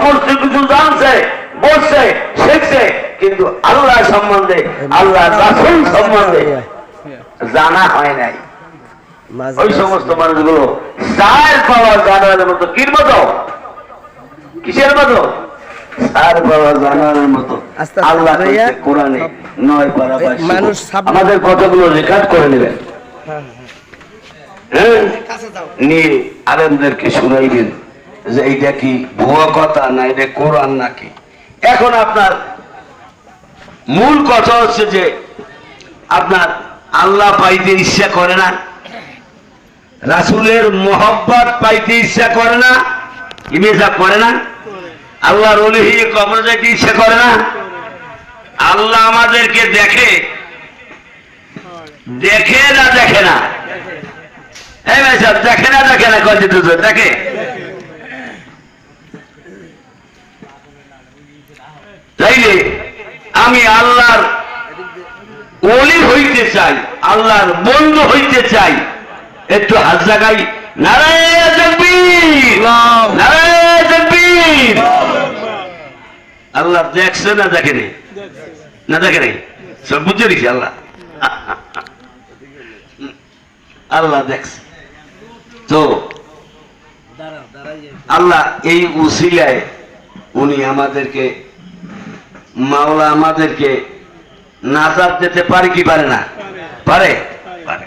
সমস্ত কিছু জানছে, বলছে, শিখছে, কিন্তু আল্লাহ সম্বন্ধে, আল্লাহ রাসূল সম্বন্ধে জানা হয় নাই। ওই সমস্ত মানুষগুলো সার পাওয়া জানার মতো, কির মতো, কিসের মতো? সার পাওয়া জানার মতো। আল্লাহ কোরআনে 9 পারা 22 আমাদের কথাগুলো রেকর্ড করে নেবেন, হ্যাঁ, নিয়ে আলেমদেরকে শুনাইবেন যে এইটা কি ভুয়া কথা না এটা কোরআন নাকি। এখন আপনার মূল কথা হচ্ছে যে আপনার আল্লাহ পাইতে ইচ্ছা করে না, রাসূলের মোহব্বত পাইতে ইচ্ছা করে না, ইমেজা করে না, আল্লাহর ওলি হয়ে কবরে যাইতে ইচ্ছা করে না। আল্লাহ আমাদেরকে দেখে, দেখে না দেখে না? এই ভাই সাহেব, দেখে না দেখে না? কয় দিতে দেখে। তাইলে আমি আল্লাহর ওলি হইতে চাই, আল্লাহর বন্ধু হইতে চাই, একটু হাত জাগাই নারায়ে তাকবীর, নারায়ে তাকবীর। আল্লাহ দেখছে না দেখে নেই? না দেখে নেই, সব বুঝে নিছি আল্লাহ। আল্লাহ দেখছে তো। আল্লাহ এই উসিলায় উনি আমাদেরকে, মাওলা আমাদেরকে নাজাত দিতে পারে কি পারে না? পারে, পারে।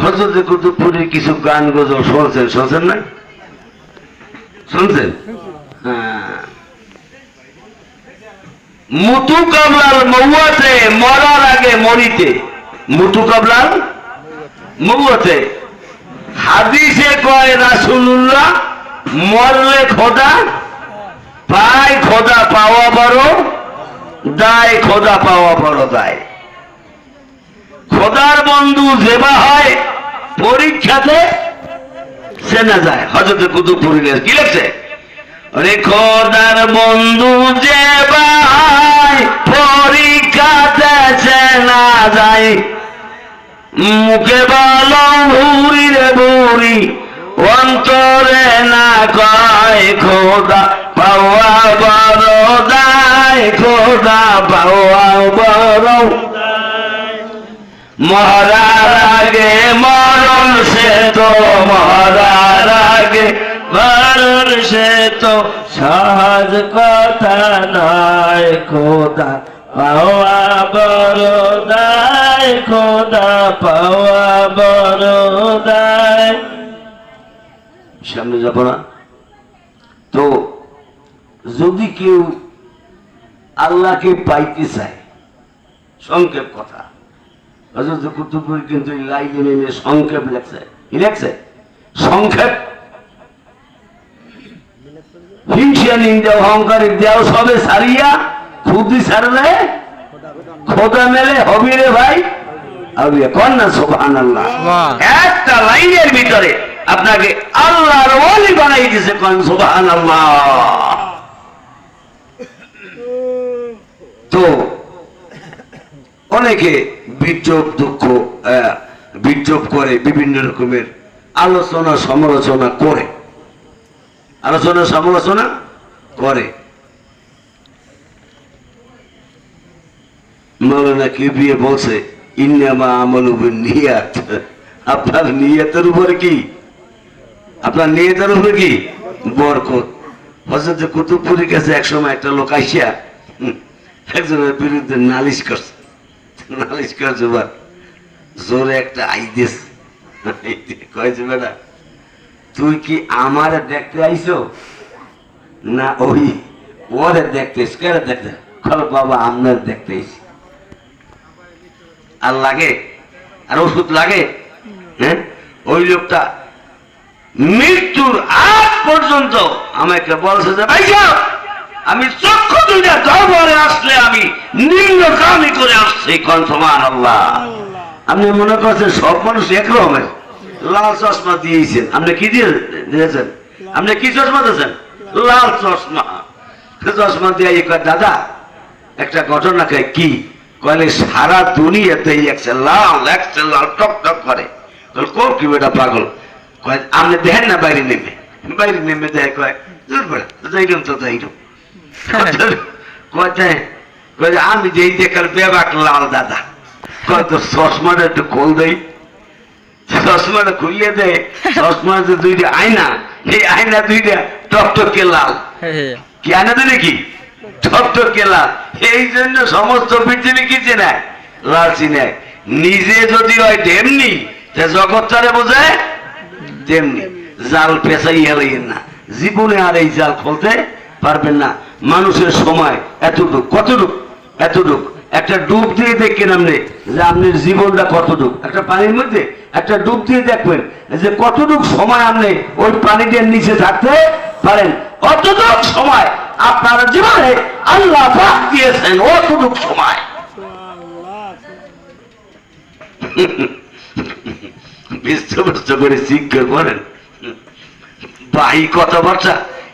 হযরত কুতুবপুরীর কিছু গান গজল শুনছেন, শুনছেন না? শুনছেন? হ্যাঁ। মুতু কাবলাল মৌয়াতে, মরার আগে মরিতে। মুতু কাবলাল মৌয়াতে, হাদিসে কয় রাসূলুল্লাহ মরলে খোদা পায়, খোদা পাওয়া বড় দায়, খোদা পাওয়া বড় দায়। খোদার বন্ধু জেবা হয়, পরীক্ষাতে সেনা যায়। হযরত কুতুবপুরী কি লেখছে? রে খোদার বন্ধু জেবা হয়, পরীক্ষাতে সেনা যায়। মুখে বলো ভুরি রে ভুরি, অন্তরে না কয় খোদা পাওয়া বড় দায়, খোদা পাওয়া বড়। মরার আগে মরণ সে তো, মরার আগে মরণ সে তো সহজ কথা নয়, খোদা পাওয়া বড় দায়, খোদা পাওয়া বড় দায়। সামনে যাব না তো? যদি কেউ আল্লাহকে পাইতে চায়, সংক্ষেপ কথা, হযরত কুতুবপুরী কিন্তু লাইনে নেমে সংক্ষেপ লেখছে। কি লেখছে? সংক্ষেপ। হিংসা নিন্দা অহংকারের দেও সবে সারিয়া, খুদি সারলে খোদা মেলে হবি রে ভাই। আমি কন না সুবহানাল্লাহ। একটা লাইনের ভিতরে আপনাকে আল্লাহর ওলি বানাই দিয়েছে, কন সুবহানাল্লাহ। তো অনেকে বিদ্রুপ দুঃখ বিদ্রুপ করে, বিভিন্ন রকমের আলোচনা সমালোচনা করে, আলোচনা সমালোচনা করে। মাওলানা কিবরিয়া বলছে ইন্নামা আমালু বিন্নিয়াত। আপনার নিয়তের উপরে কি, আপনার নিয়তের উপরে কি বরকত। হযরত কুতুবপুরীর কাছে একসময় একটা লোক আইসা একজনের বিরুদ্ধে নালিশ করছে, নালিশ করছে, জোরে একটা আইদেশ কয়েছে, বেটা তুই কি আমার দেখতে আইছো না ওই ওরে দেখতে? কেন দেখতে? বাবা আপনার দেখতে আইছি। আর লাগে, আর ওষুধ লাগে? হ্যাঁ, ওই লোকটা মৃত্যুর আগ পর্যন্ত আমাকে বলছে যে ভাই আমি চক্ষু দুইটা দরবারে আসলে আমি নিম্ন কামি করে আসছি। কোন সুবহানাল্লাহ। আপনি মনে করছেন সব মানুষ একরকমের? লাল চশমা দিয়েছেন, আপনি কি দিয়েছেন? আপনি কি চশমা দিয়েছেন? লাল চশমা। চশমা দিয়ে দাদা একটা ঘটনা কয় কি? কয়লে সারা দুনিয়াতে একটা লাল টক টক করে। কি বেটা পাগল? আপনি দেখেন না বাইরে নেমে, বাইরে নেমে দেখে কয় যাইলাম তো যাইলাম কোথায় আমি যেই দেখার বেবাক লাল দাদা কত চশমাটা একটু খোল দেই চশমাটা খুলিয়ে দেয় চশমা যে দুইটা আয়না এই আয়না দুইটা টকটকে লাল কি আয়না তো নাকি টকটকে লাল এই জন্য সমস্ত পৃথিবী কি চেনায় লাল চিনায় নিজে যদি হয় তেমনি জগৎটারে বোঝায় তেমনি জাল পেঁচাই হেলাইয়েন না জীবনে আর এই জাল খুলতে পারবেন না মানুষের সময় এতটুক কতটুক এতটুক একটা ডুব দিয়ে দেখেন আপনি যে আপনার জীবনটা কতটুক একটা পানির মধ্যে একটা ডুব দিয়ে দেখবেন যে কতটুক সময় আপনি ওই পানিটার নিচে থাকতে পারেন অতটুক সময় আপনার জীবনে আল্লাহ পাক দিয়েছেন অতটুক সময় বিশ্বস্ত করে শিক্ষা করেন বাহি কথাবার্তা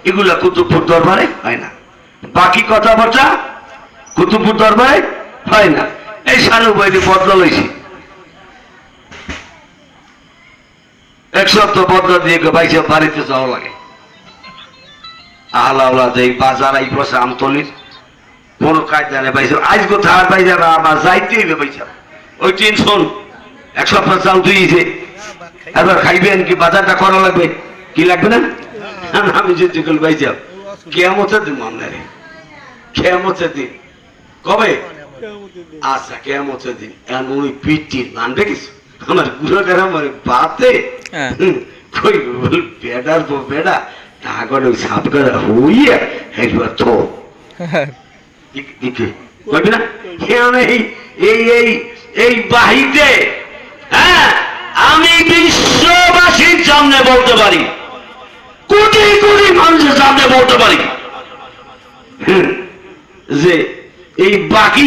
এগুলা কুতুবপুর দরবারে হয় না বাকি কথাবার্তা কুতুবপুর দরবারে হয় না এই সানু বাইরে বদলা লইছি এক সপ্তাহ বদলা দিয়ে বাইশে বাড়িতে যাওয়া লাগে আহলা যে বাজার এই বসে আমতলির কোন কায়দা নেই বাইশে আজ কোথায় বাইরে আমার যাইতে হইবে বাইশা ওই টেনশন এক সপ্তাহ চাল তুইছে এবার খাইবেন কি বাজারটা করা লাগবে কি লাগবে না আমি যদি বাইশা কেমতের দিন মামলারে কেমতের দিন কবে আচ্ছা কেমতের দিন এমন ওই পিটির মানবে কিছু আমার গুরুকার আমার বাতে কই বেড়ার পর বেড়া তারপরে ওই সাপ করা হইয়া একবার তো কইবি না এই বাহিতে হ্যাঁ আমি বিশ্ববাসীর সামনে বলতে পারি কোটি কোটি মানুষের সামনে বলতে পারি যে এই বাকি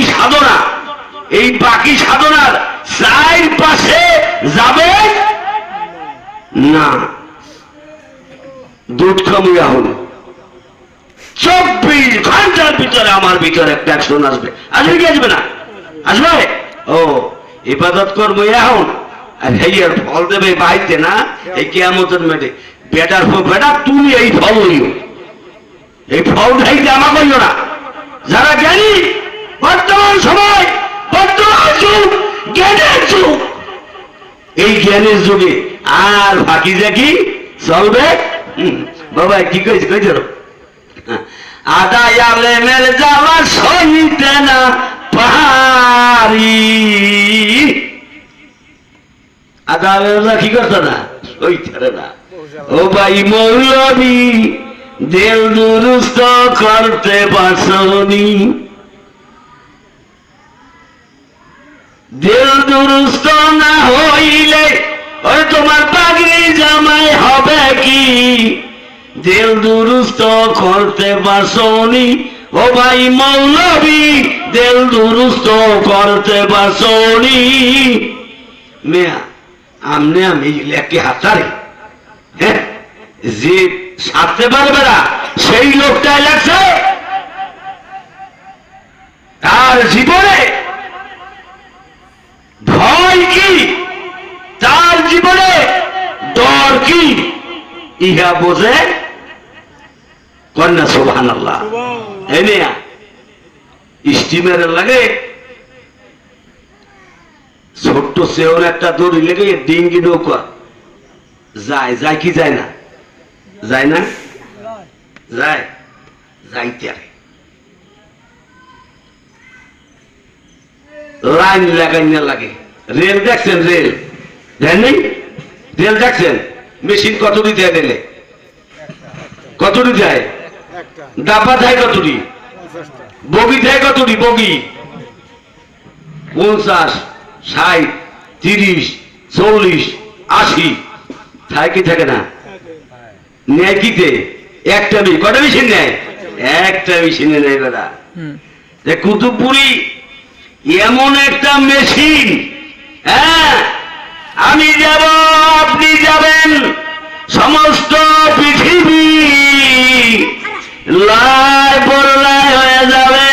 সাধনার চারপাশে যাবে না দুধ খামুয়া হল 24 ঘন্টার ভিতরে আমার ভিতরে একটা অ্যাকশন আসবে আসবে কি আসবে না আসবে ও ইবাদত করবো এখন আর হেয়ার ফল দেবে বাড়িতে না এই কিয়ামতের মেটে বেটার বেটা তুমি এই ফল লইও এই ফল খাইতে আমার কইও না যারা জ্ঞানী বর্তমান সময় বর্তমান যুগ জ্ঞানের যুগ এই জ্ঞানের যুগে আর ফাঁকি জাকি চলবে বাবা কি কইছে কইছে আদায় আলেমের জ্বালা সইতে না পারি আদালেরা কি করতো না সইতে না ও ভাই মৌলবী দিল দুরুস্ত করতে পারছনি দিল দুরুস্ত না হইলে ওই তোমার পাগড়ি জামাই হবে কি দিল দুরুস্ত করতে পারছনি ও ভাই মৌলবী দিল দুরুস্ত করতে পারছনি মেয়া আমনে আমি লেখে হাতারে হ্যাঁ যে সারতে পারবে না সেই লোকটাই লাগছে তার জীবনে ভয় কি তার জীবনে ডর কি ইহা বোঝে কন্যা সুবহানাল্লাহ এনিয়া স্টিমারের লাগে ছোট্ট সেওর একটা দড়ি লেগে ডিঙ্গি নৌকা যায় যায় কি যায় না যায় না যায় যাইতে লাইন লাগাই না লাগে রেল দেখছেন রেল দেখেন রেল দেখছেন মেশিন কতটি দেয় রেলে কতটি যায় ডাব্বা দেয় কতটি বগি দেয় কতটি বগি 50 60 30 40 80 থাকে কি থাকে না নেয় কিতে একটা মেশিন কটা মেশিন নেয় একটা মেশিনে নেয় বেটা যে কুতুবপুরি এমন একটা মেশিন হ্যাঁ আমি যাব আপনি যাবেন সমস্ত পৃথিবী লাই পরলাই হয়ে যাবে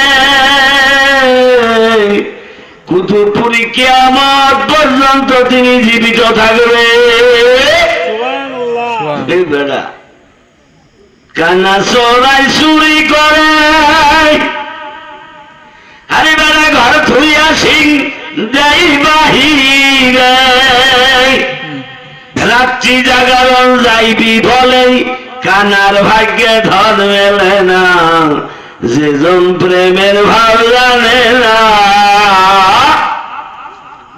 কুতুবপুরি কিয়ামত পর্যন্ত তিনি জীবিত থাকবে এই বেটা কানা চোরাই চুরি করে আরে বেড়া ঘর থুইয়া সিং দেই বাহিরে রাত্রি জাগরণ যাইবি বলেই কানার ভাগ্যে ধন মেলে না যেজন প্রেমের ভাব জানে না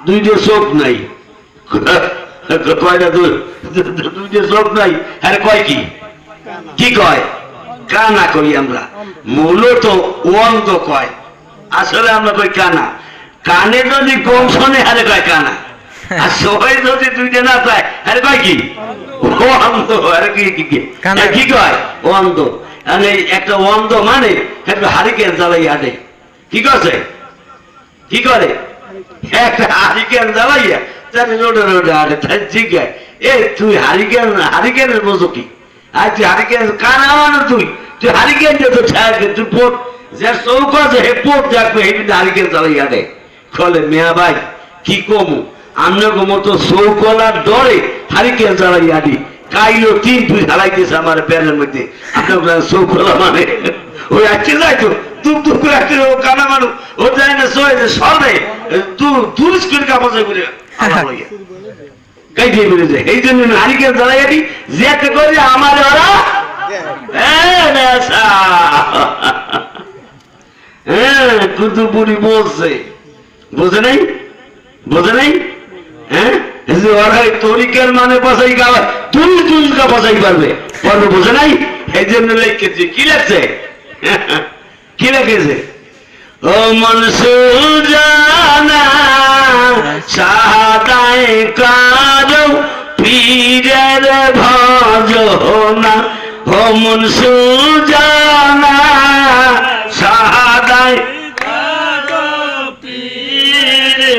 দুইটা চোখ নাই কয়টা দুইটা চোখ নাই আরে কয় কি কয় কানা কই আমরা মূলত অন্ধ কয় আসলে আমরা কই কানা কানে যদি কম শোনে আরে কয় কানা আর সবাই যদি দুইটা না পায় আরে কয় কি অন্ধ আরে কি কয় অন্ধ মানে একটা অন্ধ মানে একটা হারিকেন জ্বালাই হাঁটে কি করছে কি করে একটা হারিকেন জ্বালাইয়া তাহলে রোডে রোডে হাঁটে তাই ঠিক আছে এ তুই হারিকেনের বোঝো কি আর তুই হারিকেন কানা মানে তুই হারিকেন যে তো তুই পোট যে চৌক আছে হে পোট দেখবে এই হারিকেন জ্বালাই হাঁটে ফলে মেয়া ভাই কি কমু আমরা মতো চৌকলার ডরে হারিকেন জ্বালাই হাঁটি কাইলো 3 ফুট হারাইতেছে আমার প্যানের মধ্যে আপনার চৌকলা মানে ওই আসছে যাই তো তুম করে আসছে ও কানা মানুষ ও যায় না সরে তুই করে কাপড় করে গাই দিয়ে বেড়ে যায় এই জন্য হারিকেন জ্বালাই হাঁটি যেতে করে আমার ওরা হ্যাঁ কুতুপুরি বলছে বোঝে নাই হ্যাঁ তরিকার মানে বসাই গাওয়া তুই বসাই পারবে বোঝে নাই এই জন্য লিখেছি কি লেখছে কি লিখেছে ও মনসুর জানা সাদায় কারো পীরের ভজনা ও মনসুর জানা সাদায়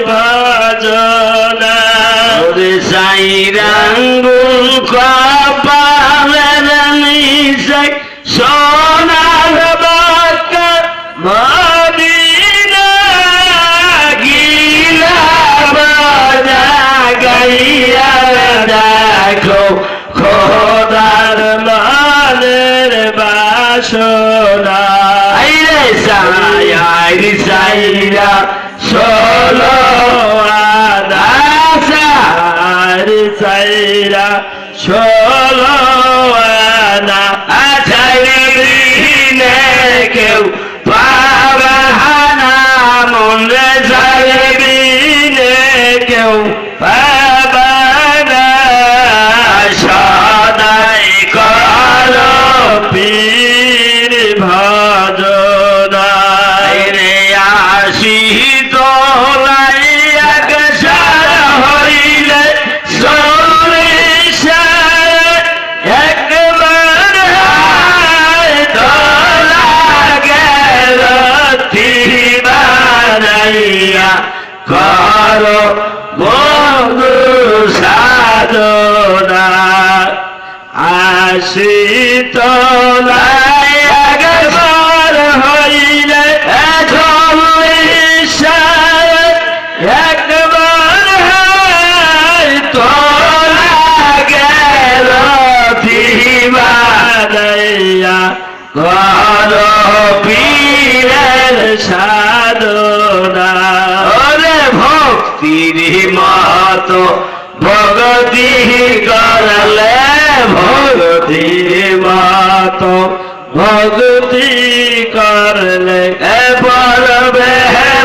ভজনা ওরে সাইরাঙ্গুল কপালের নিশাই সোনার বাক্কা মদিনা গিলা বাজা গাইয়া দেখো খোদার লালের বাসনা আইরে সাইরা সোলো আদাসার সাইরা সোলো আনা আছাইরে বিহীনে কেউ পাবাহানা মন রে সাইরে বিহীনে কেউ পাবানা সদাই করো পীর ভজনা রে আসি করো বন্ধু সাধনা আসি তোলাই একবার হইলে একবার তোলা গেল দিবানাইয়া করো পীরের সাধনা ভক্তির মত ভগতি করলে ভক্তির মত ভক্তি করলে পড়বে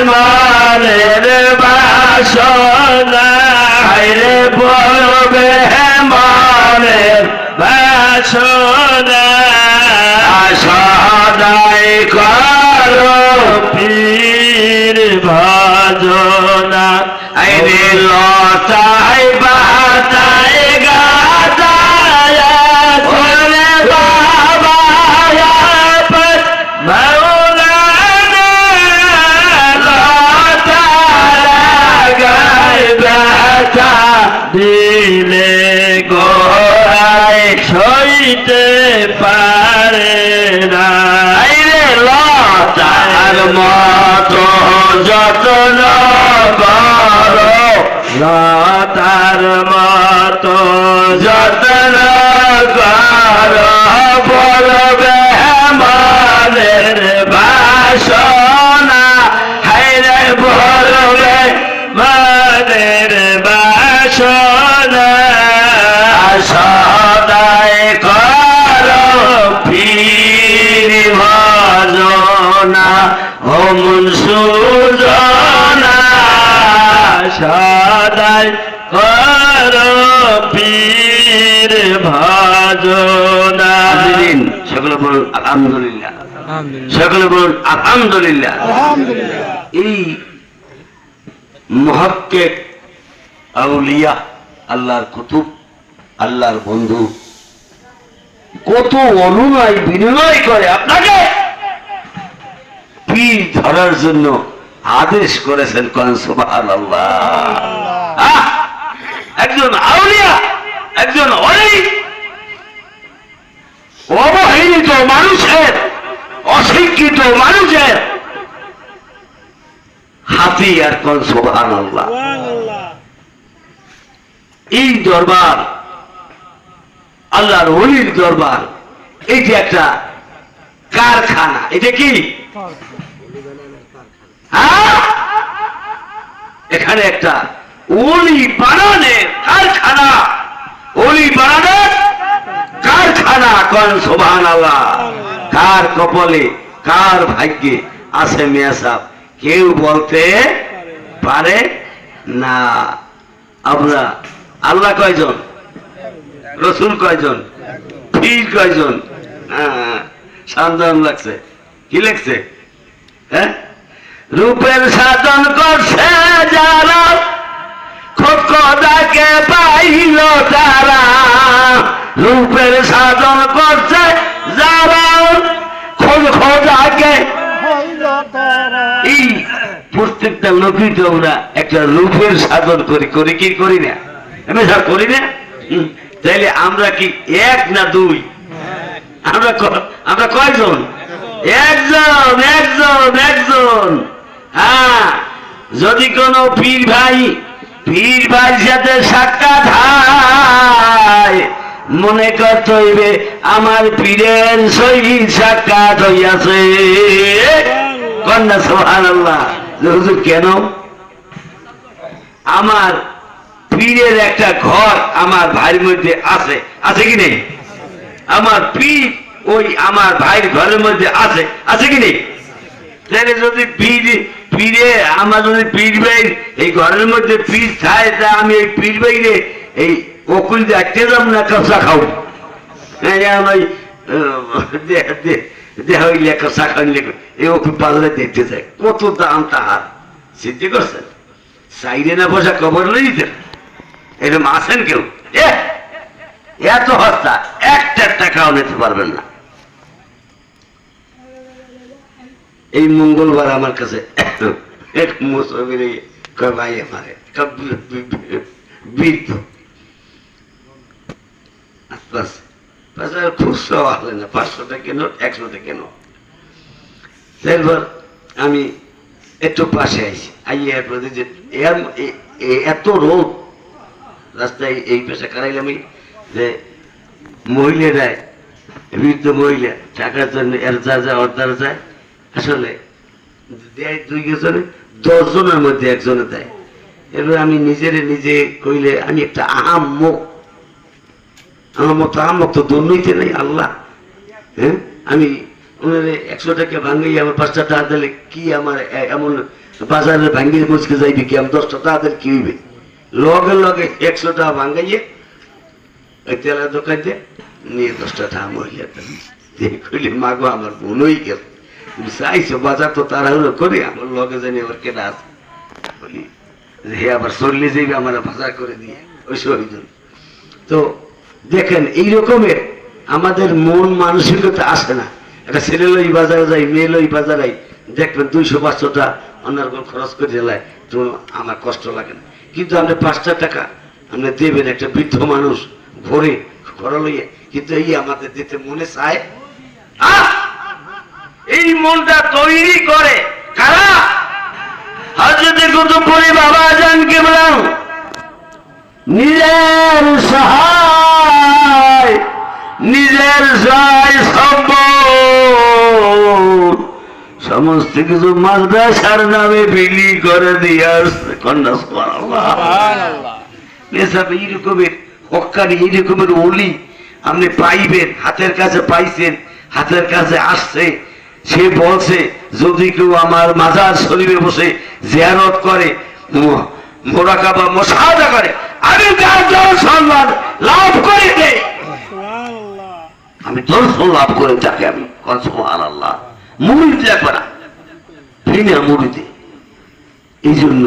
মানের বাসনা রে পড়বে মানের বাসনা সদাই করো পীর ভজনা আইরে লতাই বাতাই গাতায় ওরে বাবা মাওলানা লতাই গায় ব্যথা দিলে গোড়ায় সইতে পারে না আইরে লতার মতো যত্ন করো সুজনা সদাই কর পীর ভজনা। সকলে বলুন আলহামদুলিল্লাহ, সকলে বলুন আলহামদুলিল্লাহ। এই মুহাক্কিক আউলিয়া, আল্লাহর কুতুব, আল্লাহর বন্ধু কত অনুনয় বিনয় করে আপনাকে পীর ধরার জন্য আদেশ করেছেন। কোন সুবহানাল্লাহ। একজন আউলিয়া, একজন ওলি অবহেলিত মানুষের, অশিক্ষিত মানুষের হাতিয়ার। কোন সুবহানাল্লাহ। এই দরবার আল্লাহর ওলির দরবার, এইটা একটা কারখানা। এটা কি? এখানে একটা ওলি বানানের কারখানা, ওলি বানানের কারখানা। কোন সুবহানাল্লাহ। কার কপালে, কার ভাগ্যে আছে মিয়া সাহেব কেউ বলতে পারে না। আমরা আল্লাহ কয়জন, রসুল কয়জন, পীর কয়জন? সান্দান লাগছে, কি লাগছে? হ্যাঁ, রূপের সাধন করছে যারা, খোদাকে পাইল তারা। রূপের সাধন করছে যারা, খোদাকে। এই প্রত্যেকটা লোকই তো আমরা একটা রূপের সাধন করি, করি কি করি না? আমি স্যার করি না? তাইলে আমরা কি এক না দুই? আমরা কয়জন? একজন, একজন, একজন। হ্যাঁ, যদি কোন পীর ভাই সাথে সাক্ষাৎ হয়, মনে করতে হইবে আমার পীরের সহিত সাক্ষাৎ হইয়াছে। কন্যা সুবহানাল্লাহ। কেন? আমার পীরের একটা ঘর আমার ভাইয়ের মধ্যে আছে, আছে কি নেই? আমার পীর ওই আমার ভাইয়ের ঘরের মধ্যে আছে, আছে কি নেই? তাহলে যদি পীরে আমার যদি পীর ভাই এই ঘরের মধ্যে পীর খায়, তা আমি এই পীর ভাইরে এই অকুল দেখতে যাব না, কাঁচা খাও। ওই দেহ কাঁচা খাওয়াই এই অকুল বাজারে দেখতে চাই, কত দাম তাহার। চিন্তা করছেন? সাইডে না বসা খবর লই দিতেন। এরকম আছেন কেউ? এত হস্তা একটা টাকাও নিতে পারবেন না। এই মঙ্গলবার আমার কাছে এক মুসলমান ভাই আমারে বৃদ্ধ খুচরা আসলে না, 500 টাকা কেন, 100 টাকা কেন। তারপর আমি একটু পাশে আইছি, আইয়ে যে এত রোদ রাস্তায় এই পেশা কারাইলাম যে মহিলারা, বৃদ্ধ মহিলা টাকার জন্য এর যা যা অর্ডার যায়, আসলে দেয় 2 জনে, 10 জনের মধ্যে একজনে দেয়। এবার আমি নিজে কইলে আমি একটা আহাম্মক, আমার মতো আহাম্মক তো দুর্নীতি নেই আল্লাহ। হ্যাঁ, আমি 100 টাকা ভাঙ্গি আমার 5টা টাকা দিলে কি আমার এমন বাজারে ভাঙ্গিয়ে মুচকে যাইবে কি? আমি 10টা টাকা দিলে কি হইবে? লগে লগে 100 টাকা ভাঙ্গাইয়ে ওই তেলের দোকান দিয়ে নিয়ে 10টা টাকা মহিলা কইলে মাগো আমার বোন হয়ে গেল। চাইছো বাজার তো তাড়াহুড়ো করে, আমার লগে জানি আবার কেনা আছে, বলি হে আবার চললে যাইবে আমার বাজার করে দিয়ে ওই সহিজন। তো দেখেন এই রকমের আমাদের মন মানসিকতা আসে না। একটা ছেলে লই বাজারে যাই, মেয়ে লই বাজারে দেখবেন 200-500 অন্যার খরচ করে জেলায়, তো আমার কষ্ট লাগে না। কিন্তু আপনি 5টা টাকা আপনি দেবেন একটা বৃদ্ধ মানুষ ঘরে ঘর লইয়ে, কিন্তু এই আমাদের দিতে মনে চায়। এই মনটা তৈরি করে কারা? হযরত কুতুবপুরী বাবা জান কিবলা নিজের সহায়, নিজের সহায় সমস্ত কিছু মাদ্রাসার নামে বিলি করে দিয়ে আসছে। কন্যা সুবহানাল্লাহ। এইরকমের হক্কানি, এইরকমের ওলি আপনি পাইবেন, হাতের কাছে পাইছেন, হাতের কাছে আসছে। সে বলছে যদি কেউ আমার মাজার শরীফে বসে জিয়ারত করে, মোরাকাবা মুশাহাদা করে, আমি তার সম্মান লাভ করে দেই, আমি দর্শন লাভ করে তাকে আমি সুবহানাল্লাহ মুরিদ লাগবে না, বিনা মুরিদে। এই জন্য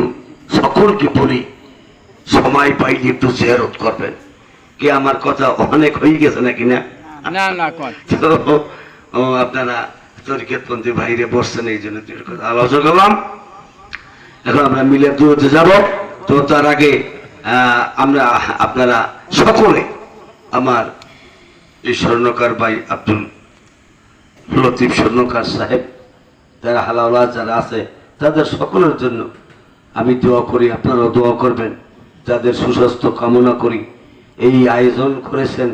সকলকে বলি সময় পাইলে একটু জিয়ারত করবেন। কি আমার কথা অনেক হয়ে গেছে নাকি না? তো আপনারা তরিকতপন্থী ভাইরে বসছেন, এই জন্য কথা আলোচনা করলাম। এখন আমরা মিলে দূরতে যাব। তো তার আগে আমরা আপনারা সকলে আমার এই স্বর্ণকার ভাই আব্দুল লতিফ স্বর্ণকার সাহেব, যারা হালাওয়ালা যারা আছে তাদের সকলের জন্য আমি দোয়া করি, আপনারাও দোয়া করবেন, যাদের সুস্বাস্থ্য কামনা করি। এই আয়োজন করেছেন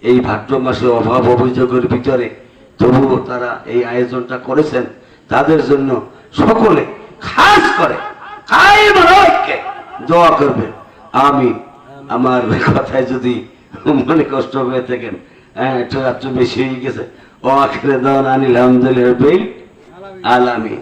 এই ভাদ্র মাসে অভাব অভিযোগের ভিতরে, তবুও তারা এই আয়োজনটা করেছেন, তাদের জন্য সকলে খাস করে দোয়া করবেন। আমি আমার কথায় যদি মনে কষ্ট হয়ে থাকেন, একটু বেশি হয়ে গেছে, ও আখেরে দাওয়ান আনিল আলহামদুলিল্লাহ আলামিন।